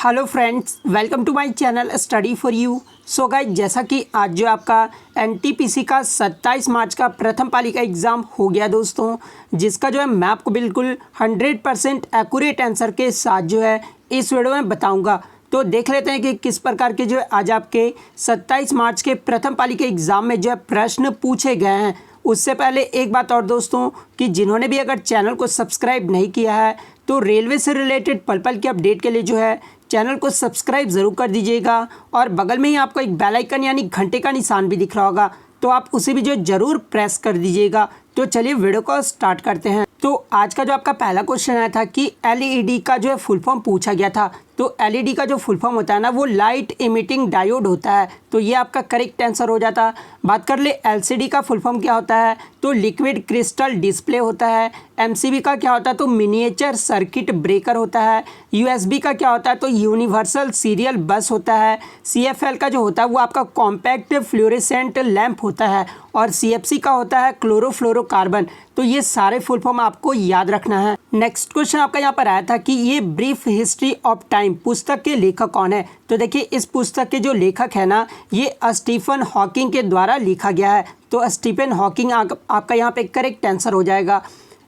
Hello friends, welcome to my channel study for you. So guys, जैसा कि आज जो आपका एनटीपीसी का 27 मार्च का प्रथम पाली का एग्ज़ाम हो गया दोस्तों, जिसका जो है मैं आपको बिल्कुल 100% एक्यूरेट आंसर के साथ जो है इस वीडियो में बताऊंगा। तो देख लेते हैं कि किस प्रकार के जो है आज आपके 27 मार्च के प्रथम पाली के एग्ज़ाम में जो है प्रश्न पूछे गए हैं। उससे पहले एक बात और दोस्तों, कि जिन्होंने भी अगर चैनल को सब्सक्राइब नहीं किया है तो रेलवे से रिलेटेड पल पल की अपडेट के लिए जो है चैनल को सब्सक्राइब ज़रूर कर दीजिएगा। और बगल में ही आपको एक बेल आइकन यानी घंटे का निशान भी दिख रहा होगा, तो आप उसे भी जो ज़रूर प्रेस कर दीजिएगा। तो चलिए वीडियो को स्टार्ट करते हैं। तो आज का जो आपका पहला क्वेश्चन आया था कि एलईडी का जो है फुल फॉर्म पूछा गया था। तो एलईडी का जो फुल फॉर्म होता है ना, वो लाइट इमिटिंग डायोड होता है। तो ये आपका करेक्ट आंसर हो जाता। बात कर ले एलसीडी का फुल फॉर्म क्या होता है, तो लिक्विड क्रिस्टल डिस्प्ले होता है। एमसीबी का क्या होता है, तो मिनिएचर सर्किट ब्रेकर होता है। यूएसबी का क्या होता है, तो यूनिवर्सल सीरियल बस होता है। सीएफएल का जो होता है वो आपका कॉम्पैक्ट फ्लोरेसेंट लैंप होता है। और सीएफसी का होता है क्लोरोफ्लोरोकार्बन। तो ये सारे फुल फॉर्म आपको याद रखना है। नेक्स्ट क्वेश्चन आपका यहाँ पर आया था कि ये ब्रीफ हिस्ट्री ऑफ टाइम पुस्तक के लेखक कौन है। तो देखिए, इस पुस्तक के जो लेखक है ना, ये स्टीफन हॉकिंग के द्वारा लिखा गया है। तो स्टीफन हॉकिंग आपका यहाँ पे करेक्ट आंसर हो जाएगा।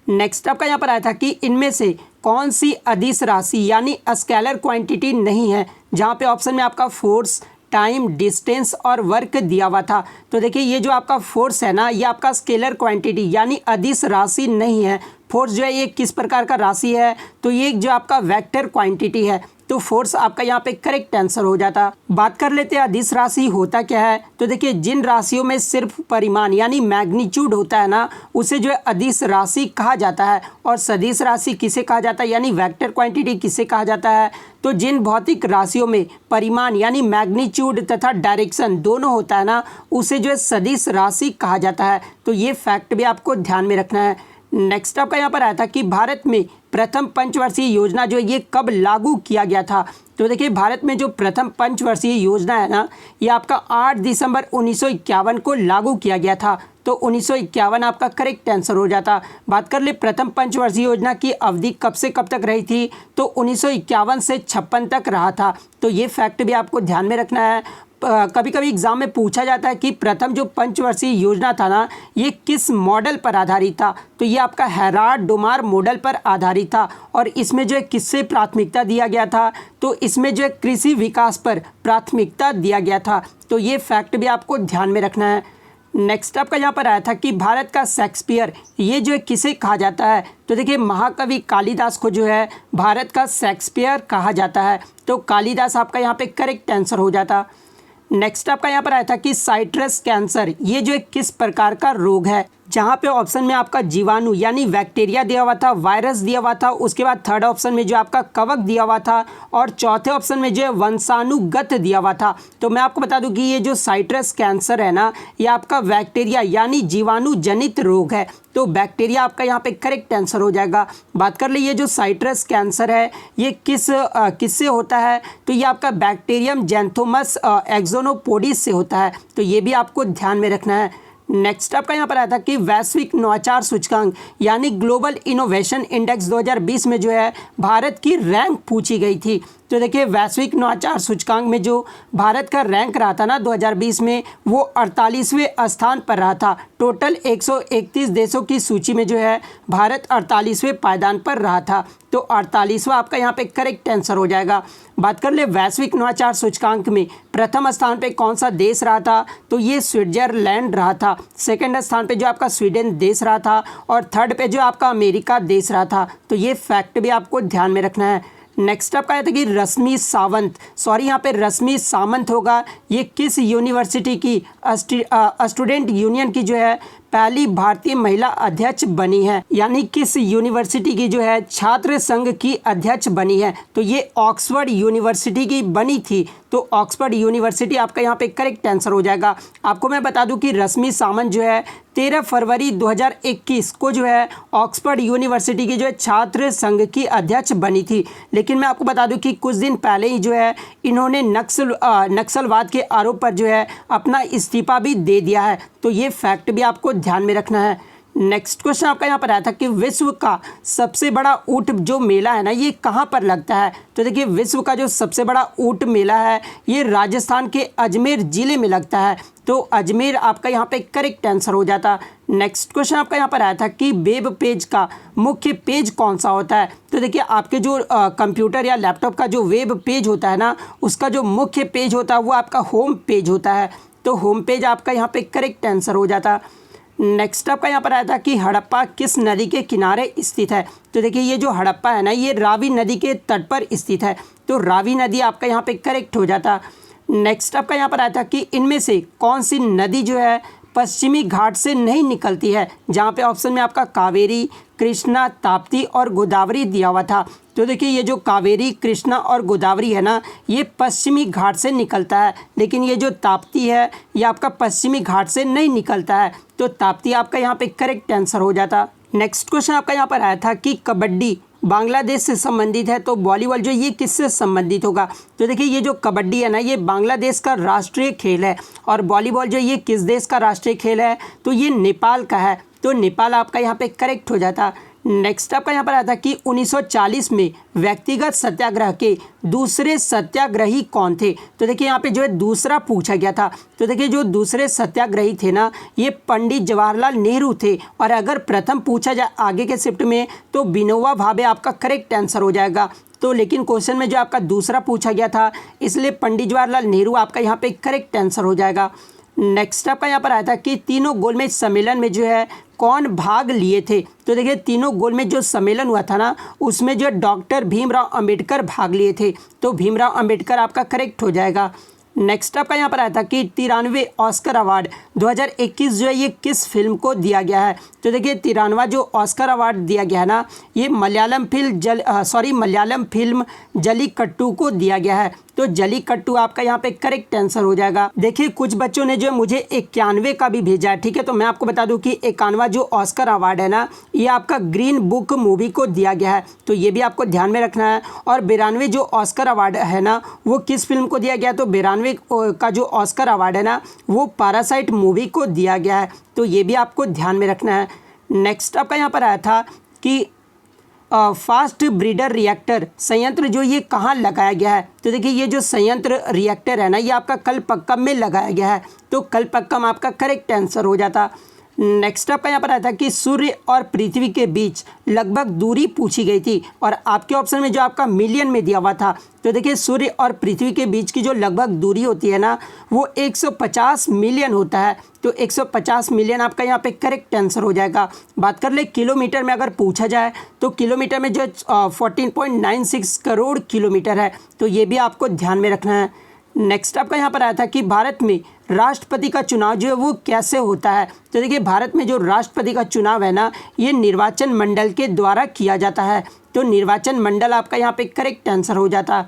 नेक्स्ट आपका यहाँ पर आया था कि इनमें से कौन सी अदिश राशि यानी स्केलर क्वांटिटी नहीं है, जहाँ पे ऑप्शन में आपका फोर्स, टाइम, डिस्टेंस और वर्क दिया हुआ था। तो देखिए, ये जो आपका फोर्स है ना, ये आपका स्केलर क्वांटिटी यानी अदिश राशि नहीं है। फोर्स जो है ये किस प्रकार का राशि है, तो ये जो आपका वेक्टर क्वांटिटी है। तो फोर्स आपका यहाँ पे करेक्ट आंसर हो जाता। बात कर लेते हैं अदिश राशि होता क्या है। तो देखिए, जिन राशियों में सिर्फ परिमाण यानी मैग्नीट्यूड होता है ना, उसे जो है अदिश राशि कहा जाता है। और सदिश राशि किसे कहा जाता है यानी वेक्टर क्वांटिटी किसे कहा जाता है, तो जिन भौतिक राशियों में परिमाण यानी मैग्नीट्यूड तथा डायरेक्शन दोनों होता है ना, उसे जो है सदिश राशि कहा जाता है। तो ये फैक्ट भी आपको ध्यान में रखना है। नेक्स्ट आपका यहाँ पर आया था कि भारत में प्रथम पंचवर्षीय योजना जो है ये कब लागू किया गया था। तो देखिए, भारत में जो प्रथम पंचवर्षीय योजना है ना, ये आपका 8 दिसंबर 1951 को लागू किया गया था। तो 1951 आपका करेक्ट आंसर हो जाता। बात कर ले प्रथम पंचवर्षीय योजना की अवधि कब से कब तक रही थी, तो 1951 से 56 तक रहा था। तो ये फैक्ट भी आपको ध्यान में रखना है। कभी कभी एग्जाम में पूछा जाता है कि प्रथम जो पंचवर्षीय योजना था ना, ये किस मॉडल पर आधारित था। तो ये आपका हेराल्ड डोमार मॉडल पर आधारित था। और इसमें जो है किससे प्राथमिकता दिया गया था, तो इसमें जो है कृषि विकास पर प्राथमिकता दिया गया था। तो ये फैक्ट भी आपको ध्यान में रखना है। नेक्स्ट आपका यहाँ पर आया था कि भारत का शेक्सपियर ये जो है किसे कहा जाता है। तो देखिए, महाकवि कालिदास को जो है भारत का शेक्सपियर कहा जाता है। तो कालिदास आपका यहाँ पे करेक्ट आंसर हो जाता। नेक्स्ट आपका यहाँ पर आया था कि साइट्रस कैंसर ये जो है किस प्रकार का रोग है, जहाँ पे ऑप्शन में आपका जीवाणु यानी बैक्टीरिया दिया हुआ था, वायरस दिया हुआ था, उसके बाद थर्ड ऑप्शन में जो आपका कवक दिया हुआ था, और चौथे ऑप्शन में जो है वंशाणुगत दिया हुआ था। तो मैं आपको बता दूं कि ये जो साइट्रस कैंसर है ना, ये आपका बैक्टीरिया यानी जीवाणु जनित रोग है। तो बैक्टीरिया आपका यहाँ पे करेक्ट आंसर हो जाएगा। बात कर लीजिए, जो साइट्रस कैंसर है ये किससे होता है, तो ये आपका बैक्टीरियम जैंथोमस एक्सोनोपोडिस से होता है। तो ये भी आपको ध्यान में रखना है। नेक्स्ट आपका यहाँ पर आया था कि वैश्विक नवाचार सूचकांक यानी ग्लोबल इनोवेशन इंडेक्स 2020 में जो है भारत की रैंक पूछी गई थी। तो देखिए, वैश्विक नवाचार सूचकांक में जो भारत का रैंक रहा था ना 2020 में, वो 48वें स्थान पर रहा था। टोटल 131 देशों की सूची में जो है भारत 48वें पायदान पर रहा था। तो 48वां आपका यहाँ पे करेक्ट आंसर हो जाएगा। बात कर ले वैश्विक नवाचार सूचकांक में प्रथम स्थान पे कौन सा देश रहा था, तो ये स्विट्जरलैंड रहा था। सेकंड स्थान पे जो आपका स्वीडन देश रहा था, और थर्ड पे जो आपका अमेरिका देश रहा था। तो ये फैक्ट भी आपको ध्यान में रखना है। नेक्स्ट आपका आया था कि रश्मि सावंत, सॉरी यहाँ पे रश्मि सामंत होगा, ये किस यूनिवर्सिटी की स्टूडेंट यूनियन की जो है पहली भारतीय महिला अध्यक्ष बनी है, यानी किस यूनिवर्सिटी की जो है छात्र संघ की अध्यक्ष बनी है। तो ये ऑक्सफोर्ड यूनिवर्सिटी की बनी थी। तो ऑक्सफोर्ड यूनिवर्सिटी आपका यहाँ पे करेक्ट आंसर हो जाएगा। आपको मैं बता दूं कि रश्मि सामंत जो है 13 फरवरी 2021 को जो है ऑक्सफोर्ड यूनिवर्सिटी की जो है छात्र संघ की अध्यक्ष बनी थी। लेकिन मैं आपको बता दूं कि कुछ दिन पहले ही जो है इन्होंने नक्सलवाद के आरोप पर जो है अपना इस्तीफा भी दे दिया है। तो ये फैक्ट भी आपको ध्यान में रखना है। नेक्स्ट क्वेश्चन आपका यहाँ पर आया था कि विश्व का सबसे बड़ा ऊँट जो मेला है ना ये कहाँ पर लगता है। तो देखिए विश्व का जो सबसे बड़ा ऊँट मेला है ये राजस्थान के अजमेर ज़िले में लगता है। तो अजमेर आपका यहाँ पे करेक्ट आंसर हो जाता। नेक्स्ट क्वेश्चन आपका यहाँ पर आया था कि वेब पेज का मुख्य पेज कौन सा होता है। तो देखिए आपके जो कंप्यूटर या लैपटॉप का जो वेब पेज होता है ना उसका जो मुख्य पेज होता है वो आपका होम पेज होता है। तो होम पेज आपका यहाँ पे करेक्ट आंसर हो जाता। नेक्स्ट आपका यहाँ पर आया था कि हड़प्पा किस नदी के किनारे स्थित है। तो देखिए ये जो हड़प्पा है ना ये रावी नदी के तट पर स्थित है। तो रावी नदी आपका यहाँ पे करेक्ट हो जाता। नेक्स्ट आपका यहाँ पर आया था कि इनमें से कौन सी नदी जो है पश्चिमी घाट से नहीं निकलती है। जहाँ पे ऑप्शन में आपका कावेरी, कृष्णा, ताप्ती और गोदावरी दिया हुआ था। तो देखिए ये जो कावेरी, कृष्णा और गोदावरी है ना ये पश्चिमी घाट से निकलता है, लेकिन ये जो ताप्ती है ये आपका पश्चिमी घाट से नहीं निकलता है। तो ताप्ती आपका यहाँ पे करेक्ट आंसर हो जाता। नेक्स्ट क्वेश्चन आपका यहाँ पर आया था कि कबड्डी बांग्लादेश से संबंधित है तो वॉलीबॉल जो ये किससे संबंधित होगा। तो देखिए ये जो कबड्डी है ना ये बांग्लादेश का राष्ट्रीय खेल है और वॉलीबॉल जो ये किस देश का राष्ट्रीय खेल है तो ये नेपाल का है। तो नेपाल आपका यहाँ पे करेक्ट हो जाता। नेक्स्ट आपका यहाँ पर आया था कि 1940 में व्यक्तिगत सत्याग्रह के दूसरे सत्याग्रही कौन थे। तो देखिए यहाँ पे जो है दूसरा पूछा गया था। तो देखिए जो दूसरे सत्याग्रही थे ना ये पंडित जवाहरलाल नेहरू थे, और अगर प्रथम पूछा जाए आगे के शिफ्ट में तो विनोबा भावे आपका करेक्ट आंसर हो जाएगा। तो लेकिन क्वेश्चन में जो आपका दूसरा पूछा गया था इसलिए पंडित जवाहरलाल नेहरू आपका यहाँ पे करेक्ट आंसर हो जाएगा। नेक्स्ट आपका यहाँ पर आया था कि तीनों गोलमेज सम्मेलन में जो है कौन भाग लिए थे। तो देखिए तीनों गोलमेज जो सम्मेलन हुआ था ना उसमें जो डॉक्टर भीमराव अंबेडकर भाग लिए थे। तो भीमराव अंबेडकर आपका करेक्ट हो जाएगा। नेक्स्ट आपका यहाँ पर आया था कि 93वें ऑस्कर अवार्ड 2021 जो है ये किस फिल्म को दिया गया है। तो देखिए 93वां जो ऑस्कर अवार्ड दिया गया है ना ये मलयालम फिल्म जल्लीकट्टू को दिया गया है। तो जल्लीकट्टू आपका यहाँ पे करेक्ट आंसर हो जाएगा। देखिए कुछ बच्चों ने जो मुझे 91 का भी भेजा है, ठीक है। तो मैं आपको बता दूं कि 91वां जो ऑस्कर अवार्ड है ना ये आपका ग्रीन बुक मूवी को दिया गया है। तो ये भी आपको ध्यान में रखना है। और 92 जो ऑस्कर अवार्ड है ना वो किस फिल्म को दिया गया। तो 92 का जो ऑस्कर अवार्ड है ना वो पैरासाइट मूवी को दिया गया है। तो ये भी आपको ध्यान में रखना है। नेक्स्ट आपका यहाँ पर आया था कि फास्ट ब्रीडर रिएक्टर संयंत्र जो ये कहाँ लगाया गया है। तो देखिए ये जो संयंत्र रिएक्टर है ना ये आपका कलपक्कम में लगाया गया है। तो कलपक्कम आपका करेक्ट आंसर हो जाता। नेक्स्ट आपका यहाँ पर आया था कि सूर्य और पृथ्वी के बीच लगभग दूरी पूछी गई थी और आपके ऑप्शन में जो आपका मिलियन में दिया हुआ था। तो देखिए सूर्य और पृथ्वी के बीच की जो लगभग दूरी होती है ना वो 150 मिलियन होता है। तो 150 मिलियन आपका यहाँ पे करेक्ट आंसर हो जाएगा। बात कर ले किलोमीटर में अगर पूछा जाए तो किलोमीटर में जो 14.96 करोड़ किलोमीटर है। तो ये भी आपको ध्यान में रखना है। नेक्स्ट आपका यहाँ पर आया था कि भारत में राष्ट्रपति का चुनाव जो है वो कैसे होता है। तो देखिए भारत में जो राष्ट्रपति का चुनाव है ना ये निर्वाचन मंडल के द्वारा किया जाता है। तो निर्वाचन मंडल आपका यहाँ पे करेक्ट आंसर हो जाता।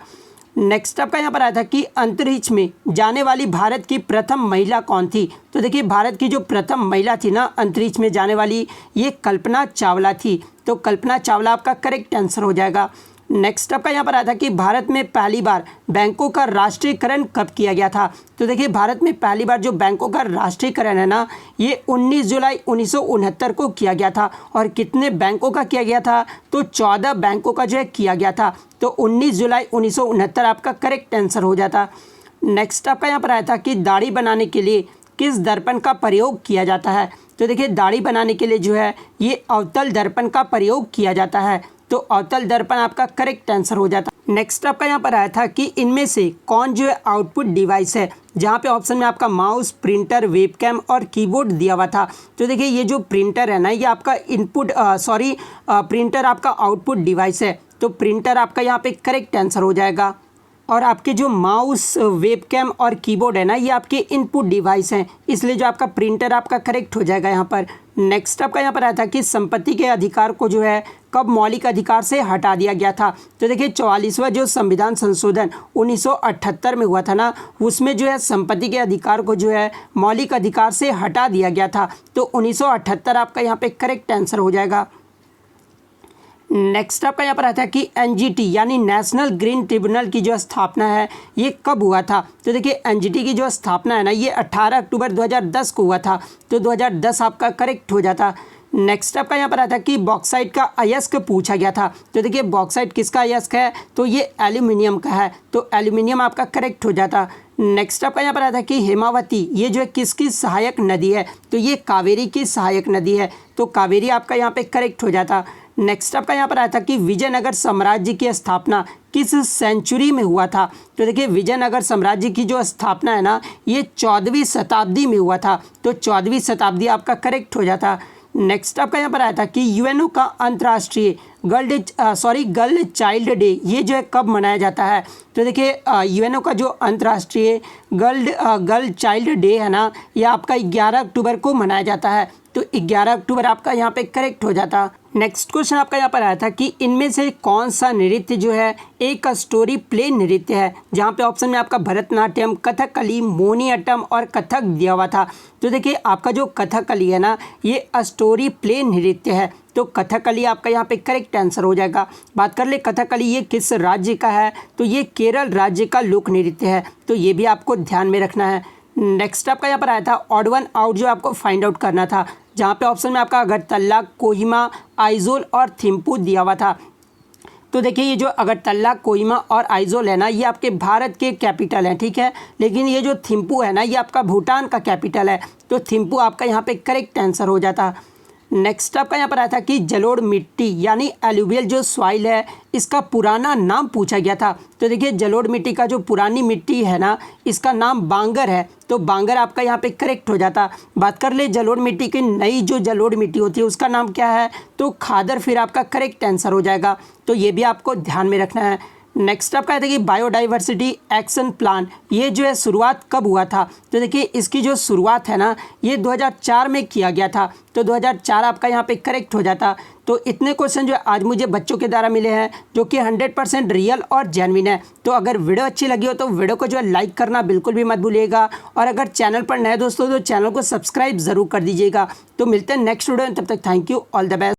नेक्स्ट आपका यहाँ पर आया था कि अंतरिक्ष में जाने वाली भारत की प्रथम महिला कौन थी। तो देखिए भारत की जो प्रथम महिला थी ना अंतरिक्ष में जाने वाली ये कल्पना चावला थी। तो कल्पना चावला आपका करेक्ट आंसर हो जाएगा। नेक्स्ट आपका यहाँ पर आया था कि भारत में पहली बार बैंकों का राष्ट्रीयकरण कब किया गया था। तो देखिए भारत में पहली बार जो बैंकों का राष्ट्रीयकरण है ना ये 19 जुलाई 1969 को किया गया था। और कितने बैंकों का किया गया था तो 14 बैंकों का जो है किया गया था। तो 19 जुलाई 1969 आपका करेक्ट आंसर हो जाता। नेक्स्ट आपका यहाँ पर आया था कि दाढ़ी बनाने के लिए किस दर्पण का प्रयोग किया जाता है। तो देखिए दाढ़ी बनाने के लिए जो है ये अवतल दर्पण का प्रयोग किया जाता है। तो अवतल दर्पण आपका करेक्ट आंसर हो जाता। नेक्स्ट आपका यहाँ पर आया था कि इनमें से कौन जो है आउटपुट डिवाइस है। जहाँ पे ऑप्शन में आपका माउस, प्रिंटर, वेबकैम और कीबोर्ड दिया हुआ था। तो देखिए ये जो प्रिंटर है ना ये आपका प्रिंटर आपका आउटपुट डिवाइस है। तो प्रिंटर आपका यहाँ पे करेक्ट आंसर हो जाएगा। और आपके जो माउस, वेबकैम और कीबोर्ड है ना ये आपके इनपुट डिवाइस हैं, इसलिए जो आपका प्रिंटर आपका करेक्ट हो जाएगा यहाँ पर। नेक्स्ट आपका यहाँ पर आया था कि संपत्ति के अधिकार को जो है कब मौलिक अधिकार से हटा दिया गया था। तो देखिए 44वां जो संविधान संशोधन 1978 में हुआ था ना उसमें जो है संपत्ति के अधिकार को जो है मौलिक अधिकार से हटा दिया गया था। तो 1978 आपका यहाँ पे करेक्ट आंसर हो जाएगा। नेक्स्ट आपका यहाँ पर आता है कि एनजीटी यानी नेशनल ग्रीन ट्रिब्यूनल की जो स्थापना है ये कब हुआ था। तो देखिए एनजीटी की जो स्थापना है ना ये 18 अक्टूबर 2010 को हुआ था। तो 2010 आपका करेक्ट हो जाता। नेक्स्ट आपका यहाँ पर आता है कि बॉक्साइट का अयस्क पूछा गया था। तो देखिए बॉक्साइट किसका अयस्क है, तो ये एल्यूमिनियम का है, तो एल्यूमिनियम आपका करेक्ट हो जाता। नेक्स्ट आपका यहाँ पर आता है कि हेमावती ये जो है किसकी सहायक नदी है, तो ये कावेरी की सहायक नदी है, तो कावेरी आपका यहाँ पे करेक्ट हो जाता। नेक्स्ट आपका यहाँ पर आया था कि विजयनगर साम्राज्य की स्थापना किस सेंचुरी में हुआ था। तो देखिए विजयनगर साम्राज्य की जो स्थापना है ना, ये 14वीं शताब्दी में हुआ था, तो 14वीं शताब्दी आपका करेक्ट हो जाता। नेक्स्ट आपका यहाँ पर आया था कि यूएनओ का अंतर्राष्ट्रीय गर्ल चाइल्ड डे ये जो है कब मनाया जाता है। तो देखिए यूएनओ का जो अंतर्राष्ट्रीय गर्ल चाइल्ड डे है ना, ये आपका 11 अक्टूबर को मनाया जाता है, तो 11 अक्टूबर आपका यहाँ पे करेक्ट हो जाता। नेक्स्ट क्वेश्चन आपका यहाँ पर आया था कि इनमें से कौन सा नृत्य जो है एक स्टोरी प्ले नृत्य है, जहाँ पे ऑप्शन में आपका भरतनाट्यम, कथकली, मोहिनीअट्टम और कथक दिया हुआ था। तो देखिए आपका जो कथकली है ना, ये स्टोरी प्ले नृत्य है, तो कथकली आपका यहाँ पे करेक्ट आंसर हो जाएगा। बात कर ले कथकली ये किस राज्य का है, तो ये केरल राज्य का लोक नृत्य है, तो ये भी आपको ध्यान में रखना है। नेक्स्ट आपका यहाँ पर आया था ऑड वन आउट जो आपको फाइंड आउट करना था, जहाँ पे ऑप्शन में आपका अगरतला, कोहिमा, आइजोल और थिम्पू दिया हुआ था। तो देखिए ये जो अगरतला, कोहिमा और आइजोल है ना, ये आपके भारत के कैपिटल हैं, ठीक है, लेकिन ये जो थिम्पू है ना, ये आपका भूटान का कैपिटल है, तो थिम्पू आपका यहाँ पे करेक्ट आंसर हो जाता। नेक्स्ट आपका यहाँ पर आया था कि जलोढ़ मिट्टी यानी एलुवियल जो सॉइल है, इसका पुराना नाम पूछा गया था। तो देखिए जलोढ़ मिट्टी का जो पुरानी मिट्टी है ना, इसका नाम बांगर है, तो बांगर आपका यहाँ पे करेक्ट हो जाता। बात कर ले जलोढ़ मिट्टी की नई जो जलोढ़ मिट्टी होती है उसका नाम क्या है, तो खादर फिर आपका करेक्ट आंसर हो जाएगा, तो ये भी आपको ध्यान में रखना है। नेक्स्ट आपका है कि बायोडाइवर्सिटी एक्शन प्लान ये जो है शुरुआत कब हुआ था। तो देखिए इसकी जो शुरुआत है ना, ये 2004 में किया गया था, तो 2004 आपका यहाँ पे करेक्ट हो जाता। तो इतने क्वेश्चन जो आज मुझे बच्चों के द्वारा मिले हैं जो कि 100% रियल और जेन्युइन है। तो अगर वीडियो अच्छी लगी हो तो वीडियो को जो है लाइक करना बिल्कुल भी मत भूलिएगा, और अगर चैनल पर नए दोस्तों तो चैनल को सब्सक्राइब ज़रूर कर दीजिएगा। तो मिलते हैं नेक्स्ट वीडियो में, तब तक thank you, all the best.